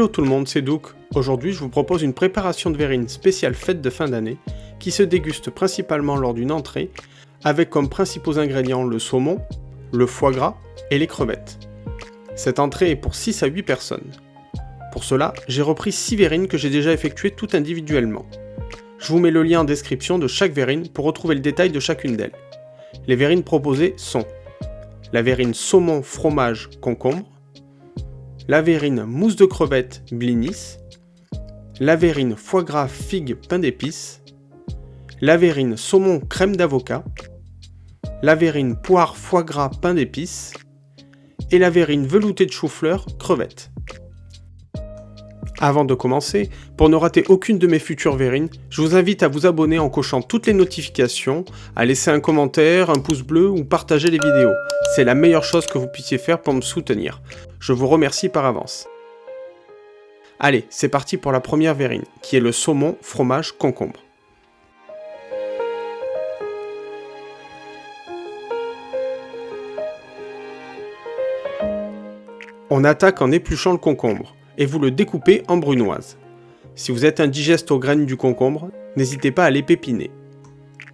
Hello tout le monde, c'est Douk. Aujourd'hui, je vous propose une préparation de verrine spéciale fête de fin d'année qui se déguste principalement lors d'une entrée avec comme principaux ingrédients le saumon, le foie gras et les crevettes. Cette entrée est pour 6 à 8 personnes. Pour cela, j'ai repris 6 verrines que j'ai déjà effectuées toutes individuellement. Je vous mets le lien en description de chaque verrine pour retrouver le détail de chacune d'elles. Les verrines proposées sont la verrine saumon, fromage, concombre, la verrine mousse de crevettes, blinis, la verrine foie gras, figue, pain d'épices, la verrine saumon, crème d'avocat, la verrine poire, foie gras, pain d'épices et la verrine veloutée de chou-fleur, crevettes. Avant de commencer, pour ne rater aucune de mes futures verrines, je vous invite à vous abonner en cochant toutes les notifications, à laisser un commentaire, un pouce bleu ou partager les vidéos. C'est la meilleure chose que vous puissiez faire pour me soutenir. Je vous remercie par avance. Allez, c'est parti pour la première verrine, qui est le saumon, fromage, concombre. On attaque en épluchant le concombre, et vous le découpez en brunoise. Si vous êtes indigeste aux graines du concombre, n'hésitez pas à les pépiner.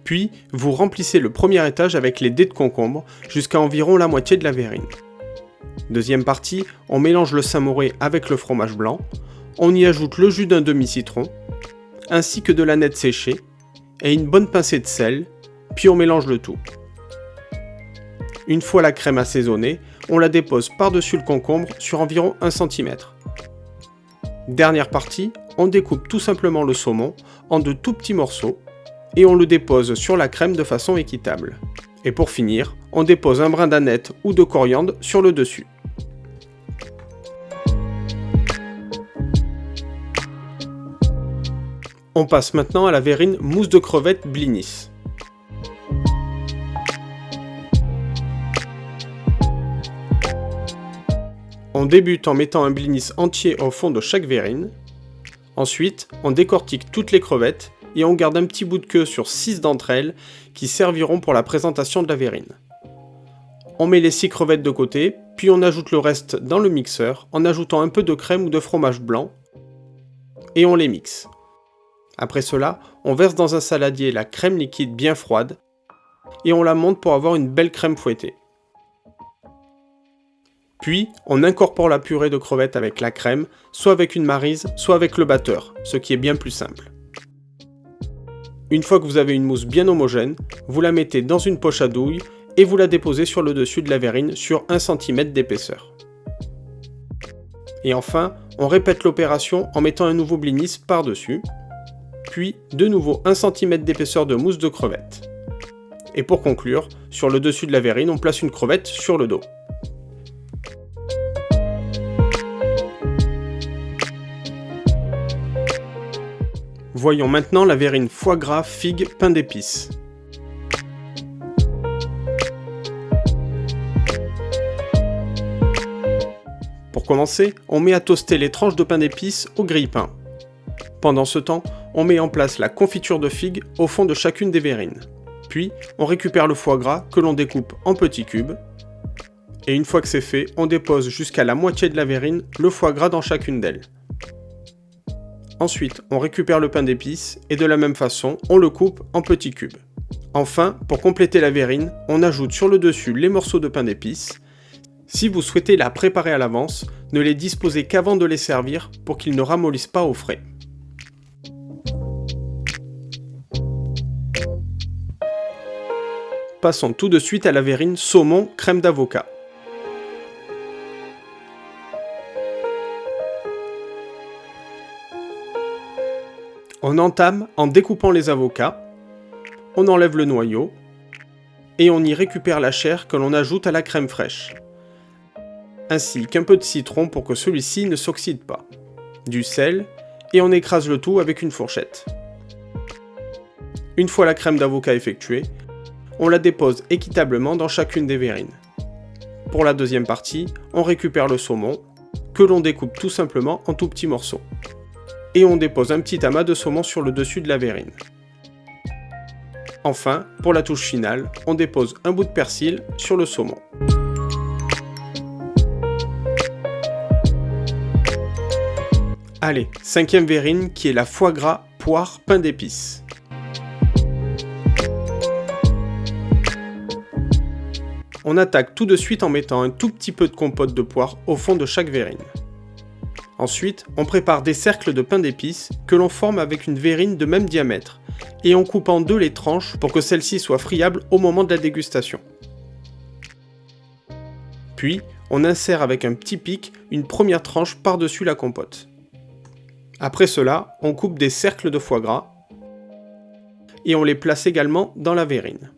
Puis, vous remplissez le premier étage avec les dés de concombre jusqu'à environ la moitié de la verrine. Deuxième partie, on mélange le samouré avec le fromage blanc, on y ajoute le jus d'un demi-citron, ainsi que de la nette séchée, et une bonne pincée de sel, puis on mélange le tout. Une fois la crème assaisonnée, on la dépose par-dessus le concombre sur environ 1 cm. Dernière partie, on découpe tout simplement le saumon en de tout petits morceaux et on le dépose sur la crème de façon équitable. Et pour finir, on dépose un brin d'aneth ou de coriandre sur le dessus. On passe maintenant à la verrine mousse de crevettes blinis. On débute en mettant un blinis entier au fond de chaque verrine. Ensuite, on décortique toutes les crevettes et on garde un petit bout de queue sur 6 d'entre elles qui serviront pour la présentation de la verrine. On met les 6 crevettes de côté, puis on ajoute le reste dans le mixeur en ajoutant un peu de crème ou de fromage blanc et on les mixe. Après cela, on verse dans un saladier la crème liquide bien froide et on la monte pour avoir une belle crème fouettée. Puis, on incorpore la purée de crevettes avec la crème, soit avec une maryse, soit avec le batteur, ce qui est bien plus simple. Une fois que vous avez une mousse bien homogène, vous la mettez dans une poche à douille et vous la déposez sur le dessus de la verrine sur 1 cm d'épaisseur. Et enfin, on répète l'opération en mettant un nouveau blinis par-dessus, puis de nouveau 1 cm d'épaisseur de mousse de crevettes. Et pour conclure, sur le dessus de la verrine, on place une crevette sur le dos. Voyons maintenant la verrine foie gras, figue, pain d'épices. Pour commencer, on met à toaster les tranches de pain d'épices au grille-pain. Pendant ce temps, on met en place la confiture de figue au fond de chacune des verrines. Puis, on récupère le foie gras que l'on découpe en petits cubes. Et une fois que c'est fait, on dépose jusqu'à la moitié de la verrine le foie gras dans chacune d'elles. Ensuite, on récupère le pain d'épices et de la même façon, on le coupe en petits cubes. Enfin, pour compléter la verrine, on ajoute sur le dessus les morceaux de pain d'épices. Si vous souhaitez la préparer à l'avance, ne les disposez qu'avant de les servir pour qu'ils ne ramollissent pas au frais. Passons tout de suite à la verrine saumon crème d'avocat. On entame en découpant les avocats, on enlève le noyau et on y récupère la chair que l'on ajoute à la crème fraîche, ainsi qu'un peu de citron pour que celui-ci ne s'oxyde pas, du sel et on écrase le tout avec une fourchette. Une fois la crème d'avocat effectuée, on la dépose équitablement dans chacune des verrines. Pour la deuxième partie, on récupère le saumon, que l'on découpe tout simplement en tout petits morceaux. Et on dépose un petit amas de saumon sur le dessus de la verrine. Enfin, pour la touche finale, on dépose un bout de persil sur le saumon. Allez, 5e verrine qui est la foie gras, poire, pain d'épices. On attaque tout de suite en mettant un tout petit peu de compote de poire au fond de chaque verrine. Ensuite, on prépare des cercles de pain d'épices que l'on forme avec une verrine de même diamètre et on coupe en deux les tranches pour que celles-ci soient friables au moment de la dégustation. Puis, on insère avec un petit pic une première tranche par-dessus la compote. Après cela, on coupe des cercles de foie gras et on les place également dans la verrine.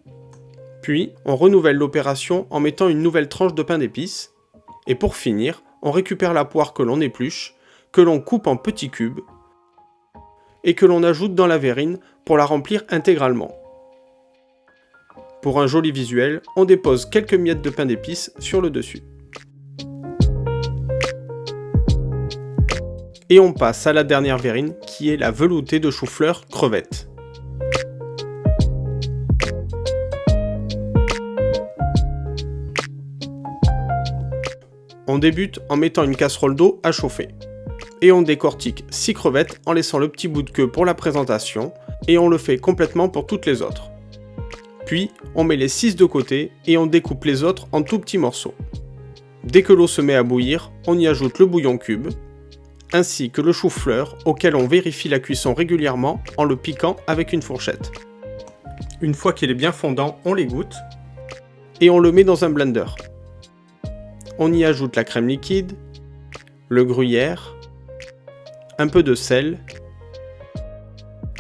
Puis, on renouvelle l'opération en mettant une nouvelle tranche de pain d'épices. Et pour finir, on récupère la poire que l'on épluche, que l'on coupe en petits cubes et que l'on ajoute dans la verrine pour la remplir intégralement. Pour un joli visuel, on dépose quelques miettes de pain d'épices sur le dessus. Et on passe à la dernière verrine qui est la veloutée de chou-fleur crevette. On débute en mettant une casserole d'eau à chauffer. Et on décortique 6 crevettes en laissant le petit bout de queue pour la présentation et on le fait complètement pour toutes les autres. Puis on met les 6 de côté et on découpe les autres en tout petits morceaux. Dès que l'eau se met à bouillir, on y ajoute le bouillon cube, ainsi que le chou-fleur auquel on vérifie la cuisson régulièrement en le piquant avec une fourchette. Une fois qu'il est bien fondant, on l'égoutte et on le met dans un blender. On y ajoute la crème liquide, le gruyère, un peu de sel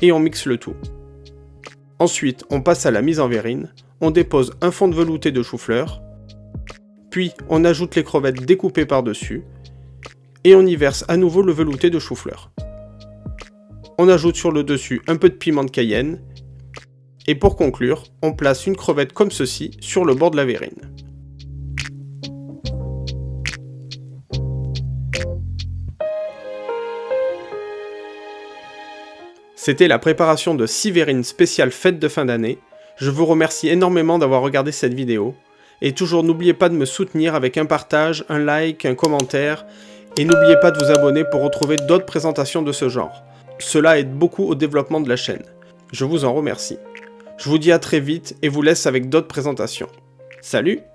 et on mixe le tout. Ensuite, on passe à la mise en verrine, on dépose un fond de velouté de chou-fleur, puis on ajoute les crevettes découpées par-dessus et on y verse à nouveau le velouté de chou-fleur. On ajoute sur le dessus un peu de piment de Cayenne et pour conclure, on place une crevette comme ceci sur le bord de la verrine. C'était la préparation de 6 verrines spéciales fête de fin d'année. Je vous remercie énormément d'avoir regardé cette vidéo. Et toujours n'oubliez pas de me soutenir avec un partage, un like, un commentaire. Et n'oubliez pas de vous abonner pour retrouver d'autres présentations de ce genre. Cela aide beaucoup au développement de la chaîne. Je vous en remercie. Je vous dis à très vite et vous laisse avec d'autres présentations. Salut!